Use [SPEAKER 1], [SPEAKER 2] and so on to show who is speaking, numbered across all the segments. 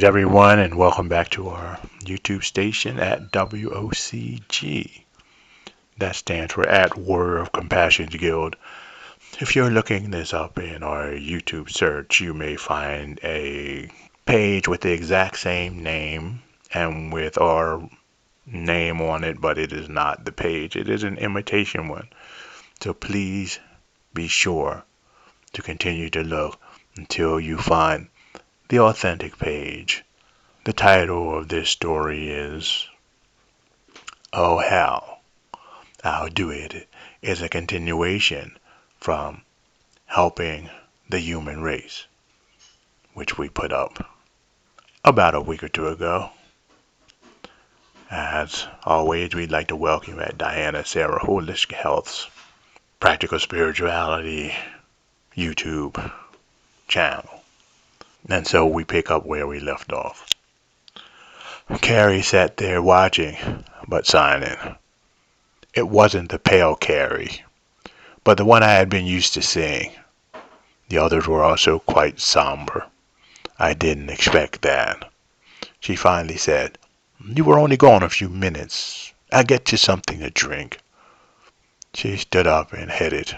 [SPEAKER 1] Greetings, everyone, and welcome back to our YouTube station at WOCG. That stands for At Warrior of Compassion's Guild. If you're looking this up in our YouTube search, you may find a page with the exact same name and with our name on it, but it is not the page. It is an imitation one. So please be sure to continue to look until you find the authentic page. The title of this story is Oh Hell, I'll Do It. Is a continuation from Helping the Human Race, which we put up about a week or two ago. As always, we'd like to welcome you at Diana Sarah Holistic Health's Practical Spirituality YouTube channel. And so we pick up where we left off. Carrie sat there watching, but silent. It wasn't the pale Carrie, but the one I had been used to seeing. The others were also quite somber. I didn't expect that. She finally said, "You were only gone a few minutes. I'll get you something to drink." She stood up and headed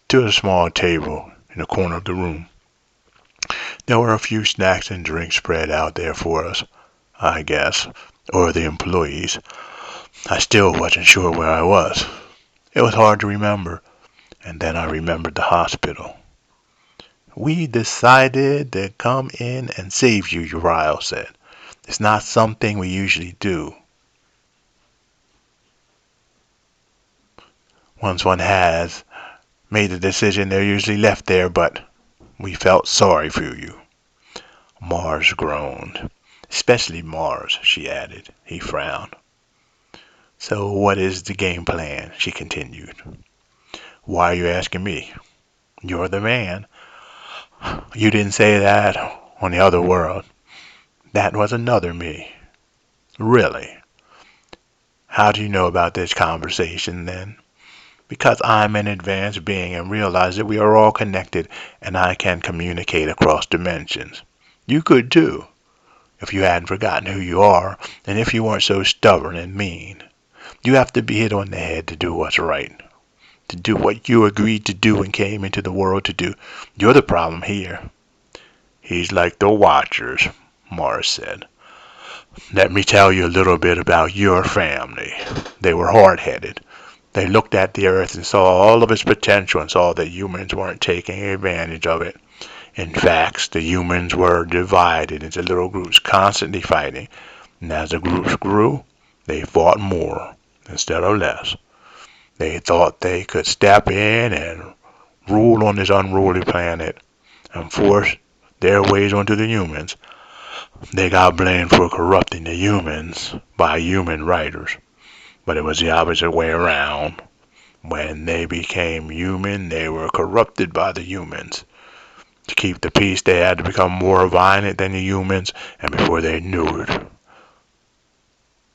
[SPEAKER 1] to a small table in the corner of the room. There were a few snacks and drinks spread out there for us, I guess, or the employees. I still wasn't sure where I was. It was hard to remember, and then I remembered the hospital. "We decided to come in and save you," Uriel said. "It's not something we usually do. Once one has made a decision, they're usually left there, but we felt sorry for you." Mars groaned. "Especially Mars," she added. He frowned. "So what is the game plan?" she continued. "Why are you asking me? You're the man. You didn't say that on the other world. That was another me." "Really? How do you know about this conversation then?" "Because I'm an advanced being and realize that we are all connected and I can communicate across dimensions. You could too, if you hadn't forgotten who you are and if you weren't so stubborn and mean. You have to be hit on the head to do what's right, to do what you agreed to do and came into the world to do. You're the problem here." "He's like the Watchers," Mars said. "Let me tell you a little bit about your family. They were hard-headed. They looked at the Earth and saw all of its potential and saw that humans weren't taking advantage of it. In fact, the humans were divided into little groups constantly fighting, and as the groups grew, they fought more instead of less. They thought they could step in and rule on this unruly planet and force their ways onto the humans. They got blamed for corrupting the humans by human writers, but it was the opposite way around. When they became human, they were corrupted by the humans. To keep the peace, they had to become more violent than the humans, and before they knew it,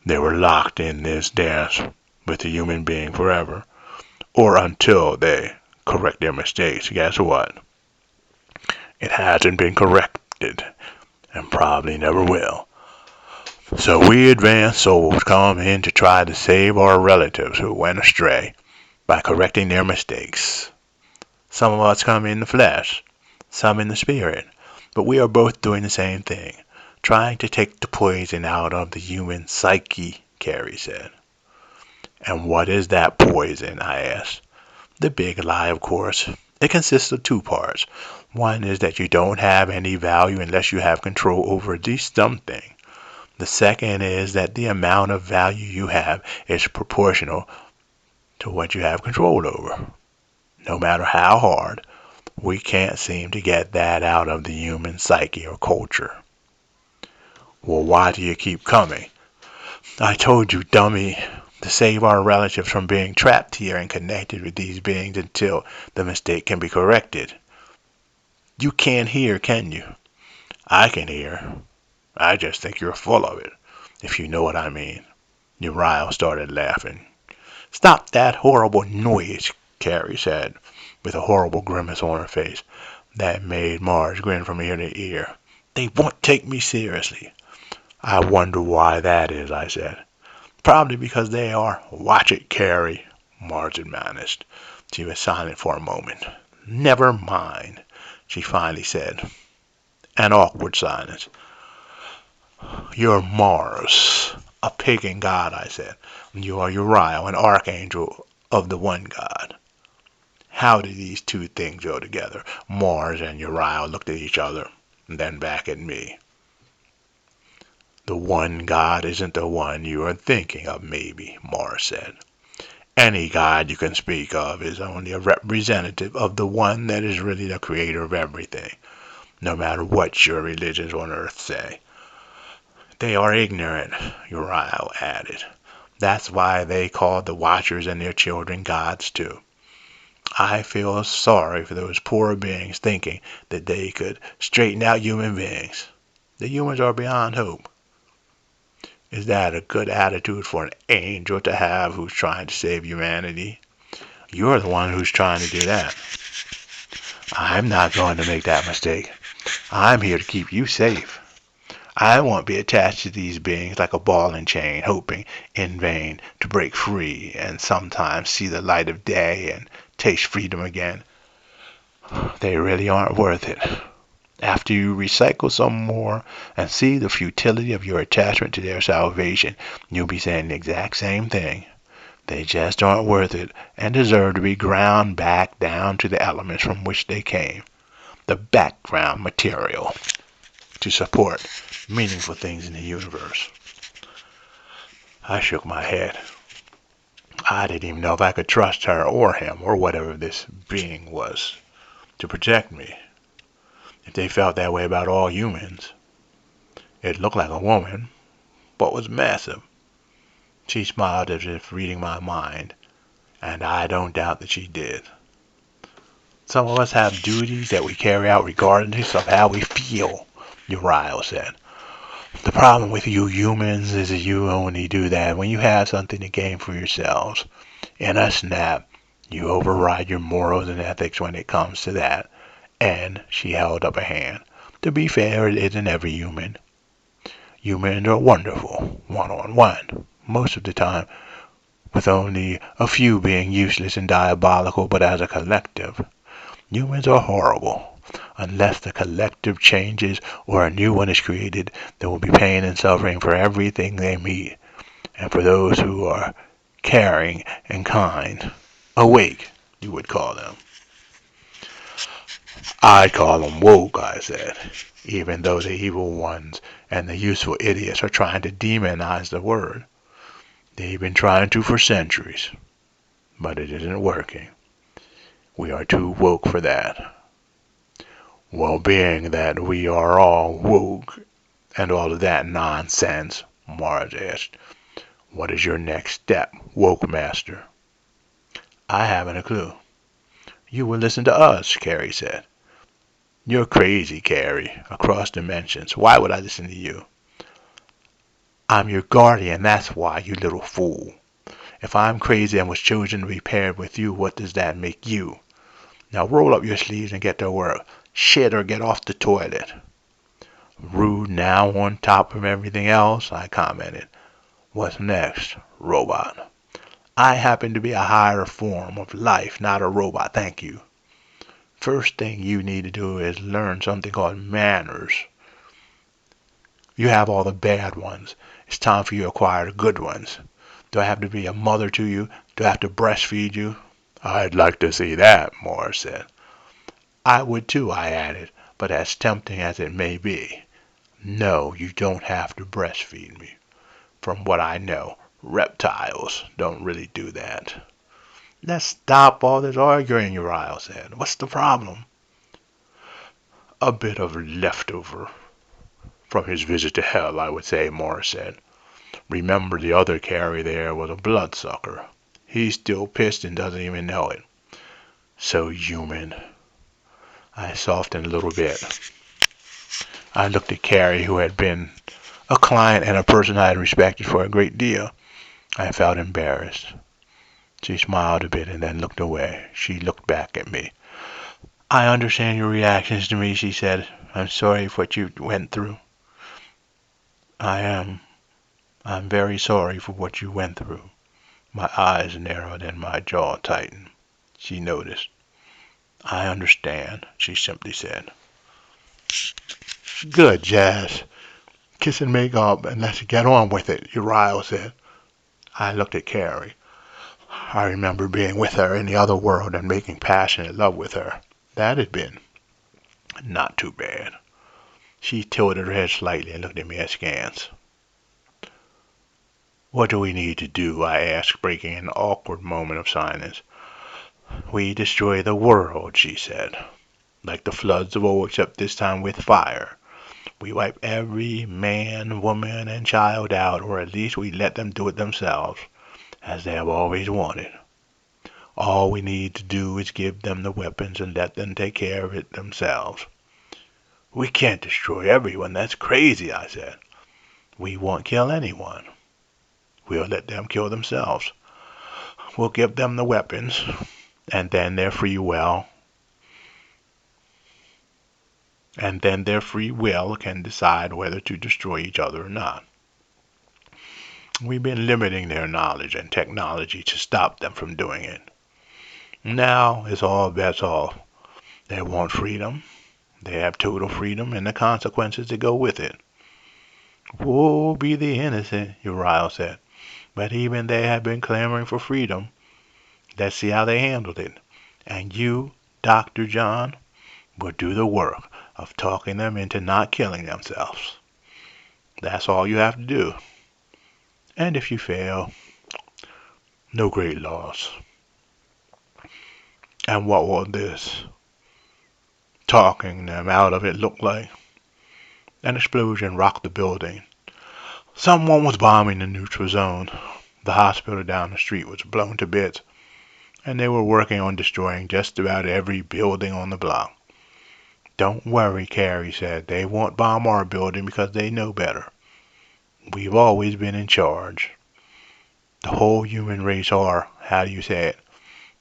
[SPEAKER 1] they were locked in this dance with the human being forever, or until they correct their mistakes. Guess what? It hasn't been corrected, and probably never will. So we advanced souls come in to try to save our relatives who went astray by correcting their mistakes. Some of us come in the flesh, some in the spirit, but we are both doing the same thing, trying to take the poison out of the human psyche," Carrie said. "And what is that poison?" I asked. "The big lie, of course. It consists of two parts. One is that you don't have any value unless you have control over at least something. The second is that the amount of value you have is proportional to what you have control over. No matter how hard, we can't seem to get that out of the human psyche or culture." "Well, why do you keep coming?" "I told you, dummy, to save our relatives from being trapped here and connected with these beings until the mistake can be corrected." "You can't hear, can you?" "I can hear. I just think you're full of it, if you know what I mean." Uriel started laughing. "Stop that horrible noise," Carrie said, with a horrible grimace on her face that made Mars grin from ear to ear. They won't take me seriously. I wonder why that is, I said. Probably because they are. Watch it, Carrie, Marge admonished. She was silent for a moment. Never mind, she finally said. An awkward silence. You're Mars, a pagan god, I said. You are Uriel, an archangel of the one god. How do these two things go together? Mars and Uriel looked at each other, and then back at me. The one god isn't the one you are thinking of, maybe, Mars said. Any god you can speak of is only a representative of the one that is really the creator of everything, no matter what your religions on earth say. They are ignorant, Uriel added. That's why they call the Watchers and their children gods too. I feel sorry for those poor beings thinking that they could straighten out human beings. The humans are beyond hope. Is that a good attitude for an angel to have who's trying to save humanity? You're the one who's trying to do that. I'm not going to make that mistake. I'm here to keep you safe. I won't be attached to these beings like a ball and chain, hoping in vain to break free and sometimes see the light of day and taste freedom again. They really aren't worth it. After you recycle some more and see the futility of your attachment to their salvation, you'll be saying the exact same thing. They just aren't worth it and deserve to be ground back down to the elements from which they came, the background material to support meaningful things in the universe. I shook my head. I didn't even know if I could trust her or him or whatever this being was to protect me. If they felt that way about all humans. It looked like a woman, but was massive. She smiled as if reading my mind, and I don't doubt that she did. Some of us have duties that we carry out regardless of how we feel, Uriel said. The problem with you humans is that you only do that when you have something to gain for yourselves. In a snap, you override your morals and ethics when it comes to that. And she held up a hand. To be fair, it isn't every human. Humans are wonderful, one-on-one, most of the time, with only a few being useless and diabolical, but as a collective, humans are horrible. Unless the collective changes or a new one is created, there will be pain and suffering for everything they meet, and for those who are caring and kind. Awake, you would call them. I'd call them woke, I said, even though the evil ones and the useful idiots are trying to demonize the word. They've been trying to for centuries, but it isn't working. We are too woke for that. Well, being that we are all woke and all of that nonsense, Mars asked, what is your next step, woke master? I haven't a clue. You will listen to us, Carrie said. You're crazy, Carrie, across dimensions. Why would I listen to you? I'm your guardian, that's why, you little fool. If I'm crazy and was chosen to be paired with you, what does that make you? Now roll up your sleeves and get to work. Shit or get off the toilet. Rude now on top of everything else, I commented. What's next, robot? I happen to be a higher form of life, not a robot, thank you. First thing you need to do is learn something called manners. You have all the bad ones. It's time for you to acquire the good ones. Do I have to be a mother to you? Do I have to breastfeed you? I'd like to see that, Morris said. I would too, I added, but as tempting as it may be. No, you don't have to breastfeed me. From what I know, reptiles don't really do that. Let's stop all this arguing, Uriel said. What's the problem? A bit of leftover from his visit to hell, I would say, Morris said. Remember the other Carrie there was a bloodsucker. He's still pissed and doesn't even know it. So human. I softened a little bit. I looked at Carrie, who had been a client and a person I had respected for a great deal. I felt embarrassed. She smiled a bit and then looked away. She looked back at me. I understand your reactions to me, she said. I'm sorry for what you went through. I am. I'm very sorry for what you went through. My eyes narrowed and my jaw tightened. She noticed. I understand, she simply said. Good, Jazz. Kiss and make up and let's get on with it, Uriah said. I looked at Carrie. I remember being with her in the other world and making passionate love with her. That had been not too bad. She tilted her head slightly and looked at me askance. What do we need to do? I asked, breaking an awkward moment of silence. We destroy the world, she said. Like the floods of old, except this time with fire. We wipe every man, woman, and child out, or at least we let them do it themselves, as they have always wanted. All we need to do is give them the weapons and let them take care of it themselves. We can't destroy everyone. That's crazy, I said. We won't kill anyone. We'll let them kill themselves. We'll give them the weapons, and then their free will can decide whether to destroy each other or not. We've been limiting their knowledge and technology to stop them from doing it. Now it's all bets off. They want freedom. They have total freedom and the consequences that go with it. Woe be the innocent, Uriah said. But even they have been clamoring for freedom. Let's see how they handled it. And you, Dr. John, will do the work of talking them into not killing themselves. That's all you have to do. And if you fail, no great loss. And what will this talking them out of it look like? An explosion rocked the building. Someone was bombing the neutral zone. The hospital down the street was blown to bits, and they were working on destroying just about every building on the block. Don't worry, Carrie said. They won't bomb our building because they know better. We've always been in charge. The whole human race are, how do you say it?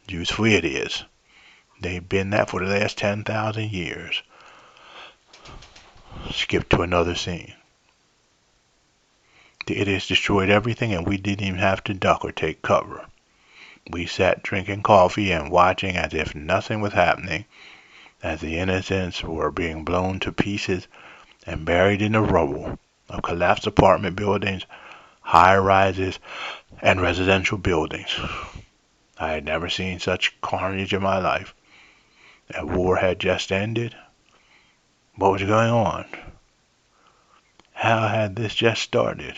[SPEAKER 1] Useful idiots. They've been that for the last 10,000 years. Skip to another scene. The idiots destroyed everything and we didn't even have to duck or take cover. We sat drinking coffee and watching as if nothing was happening, as the innocents were being blown to pieces and buried in the rubble of collapsed apartment buildings, high-rises, and residential buildings. I had never seen such carnage in my life. A war had just ended. What was going on? How had this just started?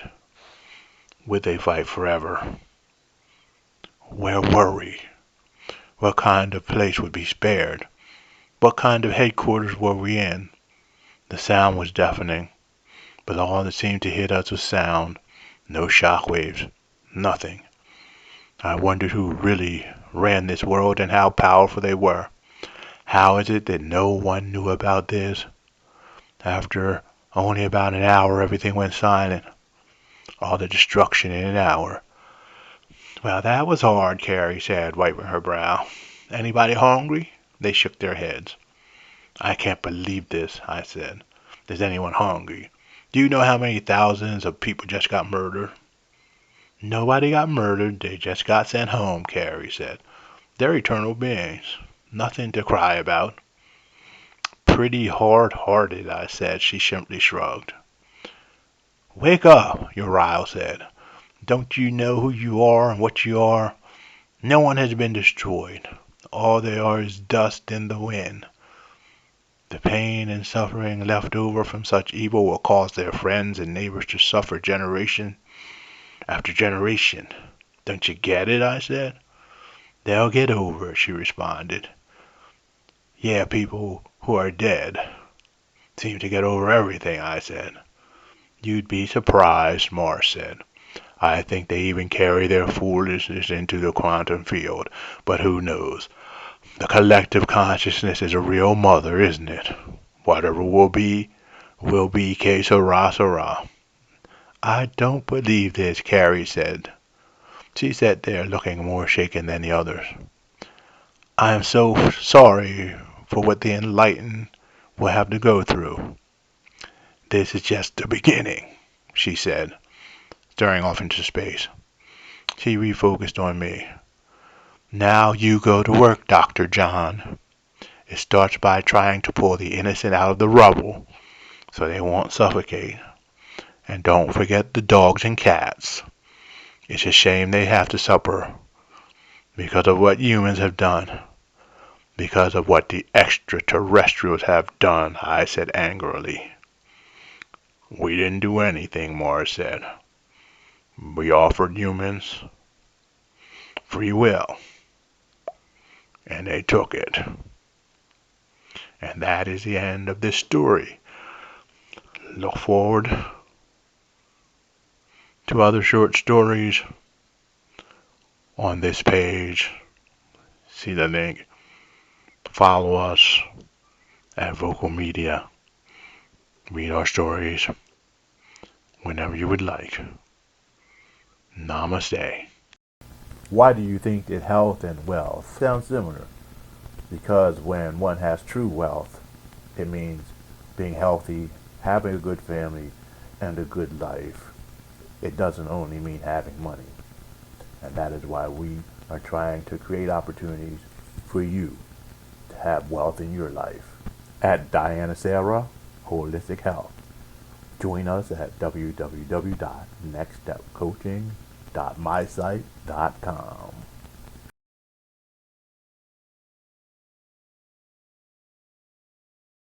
[SPEAKER 1] Would they fight forever? Where were we? What kind of place would be spared? What kind of headquarters were we in? The sound was deafening, but all that seemed to hit us was sound. No shock waves. Nothing. I wondered who really ran this world and how powerful they were. How is it that no one knew about this? After only about an hour, everything went silent. All the destruction in an hour. Well, that was hard, Carrie said, wiping her brow. Anybody hungry? They shook their heads. I can't believe this, I said. Is anyone hungry? Do you know how many thousands of people just got murdered? Nobody got murdered, they just got sent home, Carrie said. They're eternal beings. Nothing to cry about. Pretty hard-hearted, I said. She simply shrugged. Wake up, Uriah said. Don't you know who you are and what you are? No one has been destroyed. All they are is dust in the wind. The pain and suffering left over from such evil will cause their friends and neighbors to suffer generation after generation. Don't you get it? I said. They'll get over it, she responded. Yeah, people who are dead seem to get over everything, I said. You'd be surprised, Mars said. I think they even carry their foolishness into the quantum field, but who knows? The collective consciousness is a real mother, isn't it? Whatever will be, que sera, sera. I don't believe this, Carrie said. She sat there looking more shaken than the others. I am so sorry for what the enlightened we'll have to go through. This is just the beginning, she said, staring off into space. She refocused on me. Now you go to work, Dr. John. It starts by trying to pull the innocent out of the rubble so they won't suffocate. And don't forget the dogs and cats. It's a shame they have to suffer because of what humans have done. Because of what the extraterrestrials have done, I said angrily. We didn't do anything, Mars said. We offered humans free will, and they took it. And that is the end of this story. Look forward to other short stories on this page. See the link. Follow us at Vocal.media. Read our stories whenever you would like. Namaste.
[SPEAKER 2] Why do you think that health and wealth sound similar? Because when one has true wealth, it means being healthy, having a good family, and a good life. It doesn't only mean having money. And that is why we are trying to create opportunities for you to have wealth in your life. At Diana Sarah Holistic Health. Join us at www.nextstepcoaching.mysite.com.